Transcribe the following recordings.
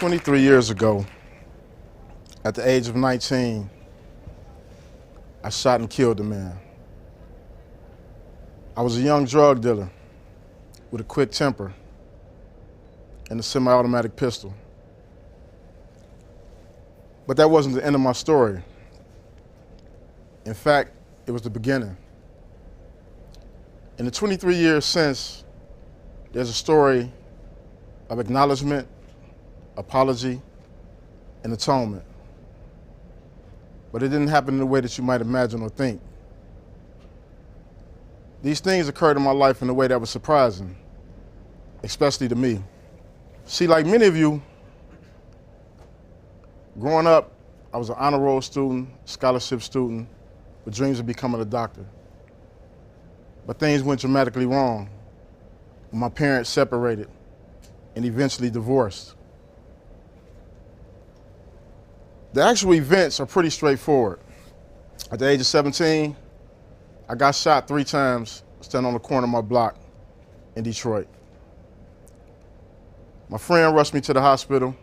23 years ago, at the age of 19, I shot and killed a man. I was a young drug dealer with a quick temper and a semi-automatic pistol. But that wasn't the end of my story. In fact, it was the beginning. In the 23 years since, there's a story of acknowledgement, apology, and atonement. But it didn't happen in the way that you might imagine or think. These things occurred in my life in a way that was surprising, especially to me. See, like many of you, growing up, I was an honor roll student, scholarship student, with dreams of becoming a doctor. But things went dramatically wrong when my parents separated and eventually divorced. The actual events are pretty straightforward. At the age of 17, I got shot 3 times standing on the corner of my block in Detroit. My friend rushed me to the hospital.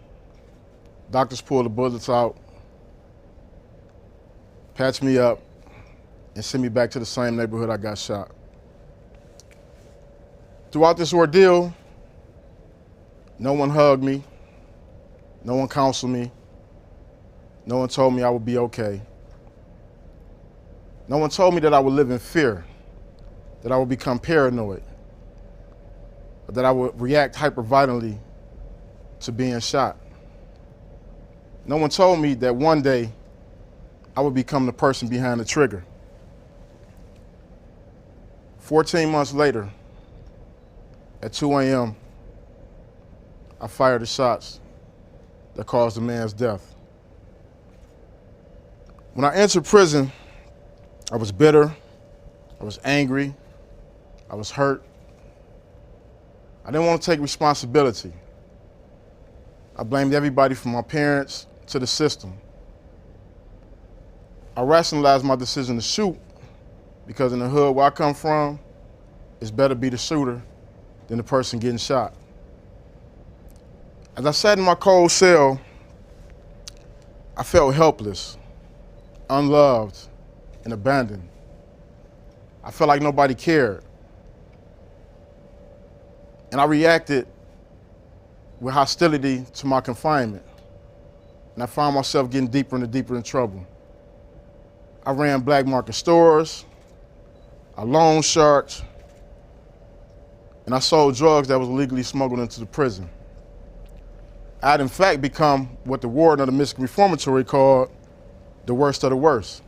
Doctors pulled the bullets out, patched me up, and sent me back to the same neighborhood I got shot. Throughout this ordeal, no one hugged me, no one counseled me, no one told me I would be okay. No one told me that I would live in fear, that I would become paranoid, or that I would react hyperviolently to being shot. No one told me that one day I would become the person behind the trigger. 14 months later, at 2 a.m., I fired the shots that caused the man's death. When I entered prison, I was bitter, I was angry, I was hurt. I didn't want to take responsibility. I blamed everybody from my parents to the system. I rationalized my decision to shoot because in the hood where I come from, it's better be the shooter than the person getting shot. As I sat in my cold cell, I felt helpless, unloved, and abandoned. I felt like nobody cared. And I reacted with hostility to my confinement. And I found myself getting deeper and deeper in trouble. I ran black market stores, I loaned sharks, and I sold drugs that was illegally smuggled into the prison. I had in fact become what the warden of the Michigan Reformatory called the worst of the worst.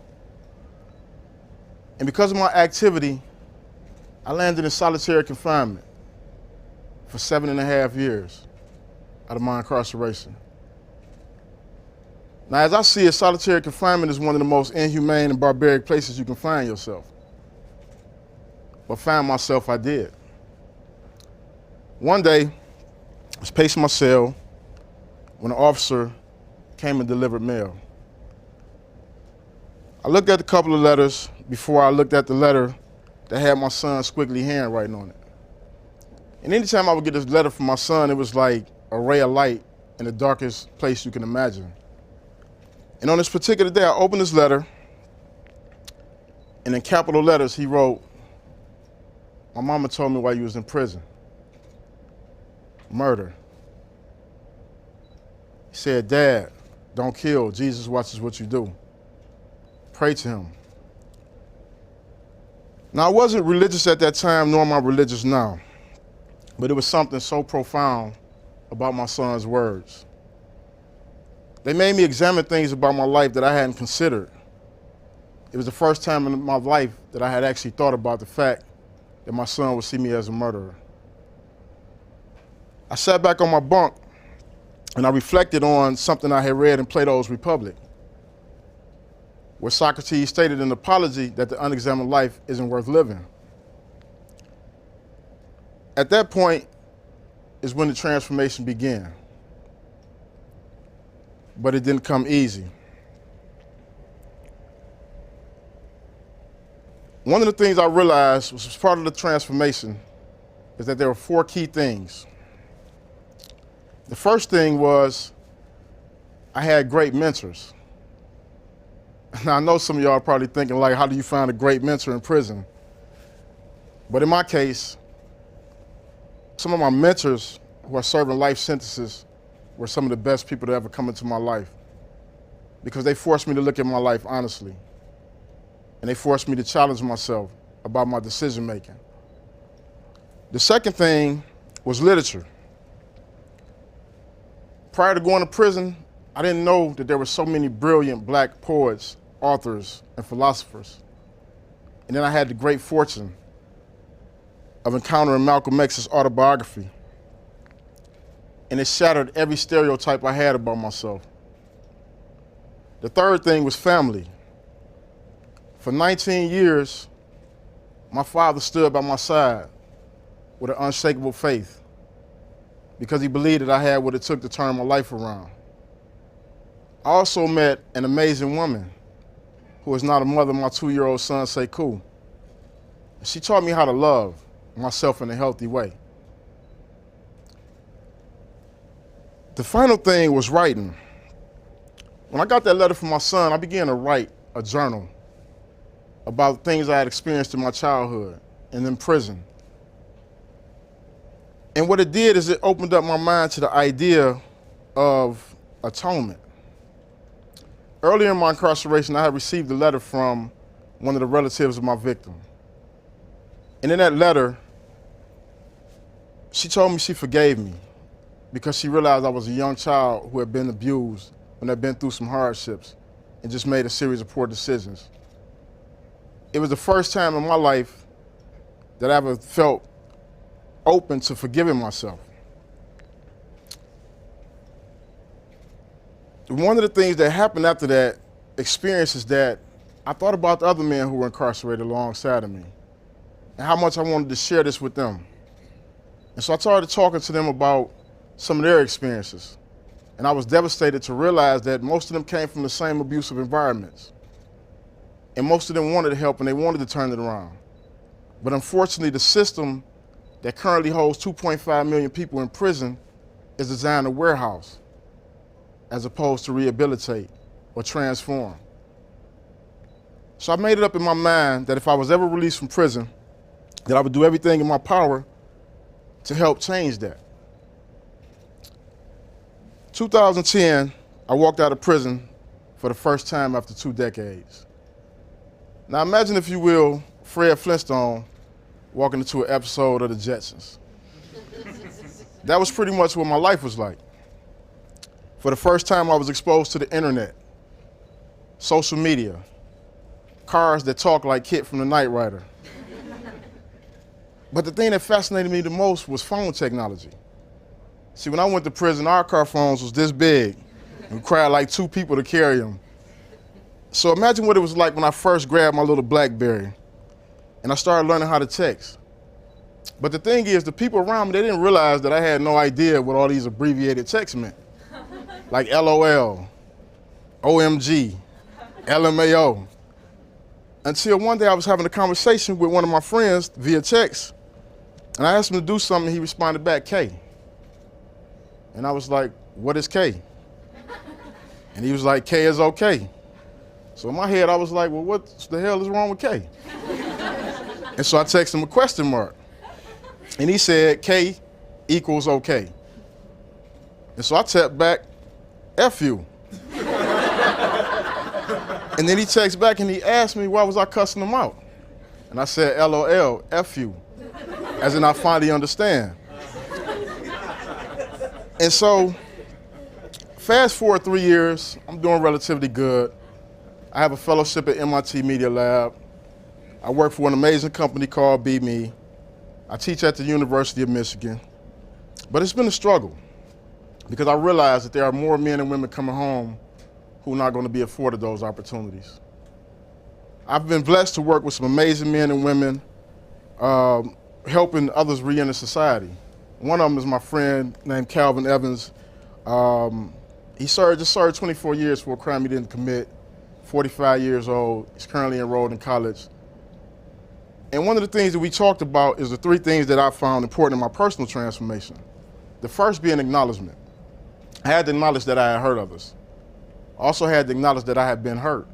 And because of my activity, I landed in solitary confinement for 7.5 years out of my incarceration. Now, as I see it, solitary confinement is one of the most inhumane and barbaric places you can find yourself. But find myself, I did. One day, I was pacing my cell when an officer came and delivered mail. I looked at a couple of letters before I looked at the letter that had my son's squiggly handwriting on it. And anytime I would get this letter from my son, it was like a ray of light in the darkest place you can imagine. And on this particular day, I opened this letter, and in capital letters, he wrote, "My mama told me while you was in prison. Murder." He said, "Dad, don't kill. Jesus watches what you do. Pray to him." Now, I wasn't religious at that time, nor am I religious now, but it was something so profound about my son's words. They made me examine things about my life that I hadn't considered. It was the first time in my life that I had actually thought about the fact that my son would see me as a murderer. I sat back on my bunk and I reflected on something I had read in Plato's Republic, where Socrates stated an apology that the unexamined life isn't worth living. At that point is when the transformation began. But it didn't come easy. One of the things I realized was part of the transformation is that there were 4 key things. The first thing was I had great mentors. Now, I know some of y'all are probably thinking, like, how do you find a great mentor in prison? But in my case, some of my mentors who are serving life sentences were some of the best people to ever come into my life, because they forced me to look at my life honestly. And they forced me to challenge myself about my decision making. The second thing was literature. Prior to going to prison, I didn't know that there were so many brilliant black poets, authors, and philosophers. And then I had the great fortune of encountering Malcolm X's autobiography. And it shattered every stereotype I had about myself. The third thing was family. For 19 years, my father stood by my side with an unshakable faith because he believed that I had what it took to turn my life around. I also met an amazing woman who is now the mother of my 2-year-old son, Sekou. She taught me how to love myself in a healthy way. The final thing was writing. When I got that letter from my son, I began to write a journal about things I had experienced in my childhood and in prison. And what it did is it opened up my mind to the idea of atonement. Earlier in my incarceration, I had received a letter from one of the relatives of my victim. And in that letter, she told me she forgave me because she realized I was a young child who had been abused and had been through some hardships and just made a series of poor decisions. It was the first time in my life that I ever felt open to forgiving myself. One of the things that happened after that experience is that I thought about the other men who were incarcerated alongside of me and how much I wanted to share this with them. And so I started talking to them about some of their experiences. And I was devastated to realize that most of them came from the same abusive environments. And most of them wanted help and they wanted to turn it around. But unfortunately, the system that currently holds 2.5 million people in prison is designed to warehouse as opposed to rehabilitate or transform. So I made it up in my mind that if I was ever released from prison, that I would do everything in my power to help change that. 2010, I walked out of prison for the first time after 2 decades. Now imagine, if you will, Fred Flintstone walking into an episode of the Jetsons. That was pretty much what my life was like. For the first time, I was exposed to the internet, social media, cars that talk like Kit from the Knight Rider. But the thing that fascinated me the most was phone technology. See, when I went to prison, our car phones was this big. It required like 2 people to carry them. So imagine what it was like when I first grabbed my little BlackBerry and I started learning how to text. But the thing is, the people around me, they didn't realize that I had no idea what all these abbreviated texts meant. Like LOL, OMG, LMAO. Until one day I was having a conversation with one of my friends via text, and I asked him to do something, and he responded back, K. And I was like, what is K? And he was like, K is okay. So in my head, I was like, well, what the hell is wrong with K? And so I texted him a question mark. And he said, K equals okay. And so I tapped back, F you. And then he texts back and he asked me why was I cussing him out. And I said, LOL, F you, as in I finally understand. And so, fast forward 3 years, I'm doing relatively good. I have a fellowship at MIT Media Lab. I work for an amazing company called Be Me. I teach at the University of Michigan. But it's been a struggle because I realize that there are more men and women coming home who are not going to be afforded those opportunities. I've been blessed to work with some amazing men and women helping others re-enter society. One of them is my friend named Calvin Evans. He just served 24 years for a crime he didn't commit, 45 years old. He's currently enrolled in college. And one of the things that we talked about is the 3 things that I found important in my personal transformation. The first being acknowledgement. I had to acknowledge that I had hurt others. I also had to acknowledge that I had been hurt.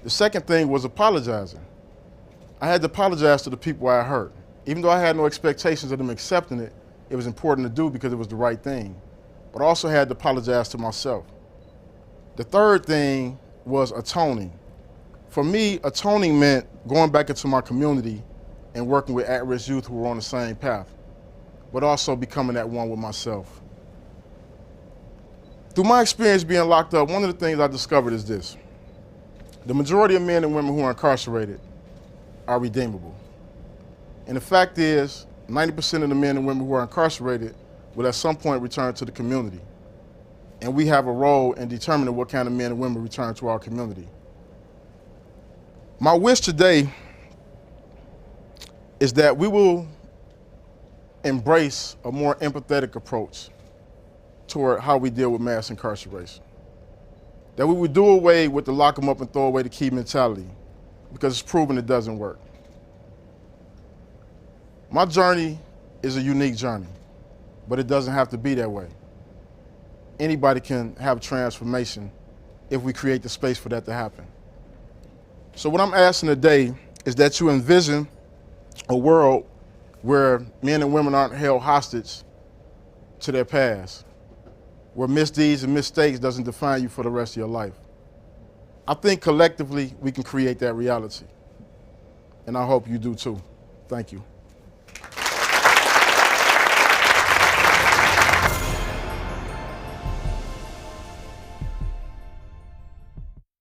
The second thing was apologizing. I had to apologize to the people I hurt. Even though I had no expectations of them accepting it, it was important to do because it was the right thing. But I also had to apologize to myself. The third thing was atoning. For me, atoning meant going back into my community and working with at-risk youth who were on the same path, but also becoming that one with myself. Through my experience being locked up, one of the things I discovered is this. The majority of men and women who are incarcerated are redeemable. And the fact is, 90% of the men and women who are incarcerated will at some point return to the community. And we have a role in determining what kind of men and women return to our community. My wish today is that we will embrace a more empathetic approach toward how we deal with mass incarceration. That we would do away with the lock them up and throw away the key mentality, because it's proven it doesn't work. My journey is a unique journey, but it doesn't have to be that way. Anybody can have transformation if we create the space for that to happen. So what I'm asking today is that you envision a world where men and women aren't held hostage to their past, where misdeeds and mistakes doesn't define you for the rest of your life. I think collectively we can create that reality, and I hope you do too. Thank you.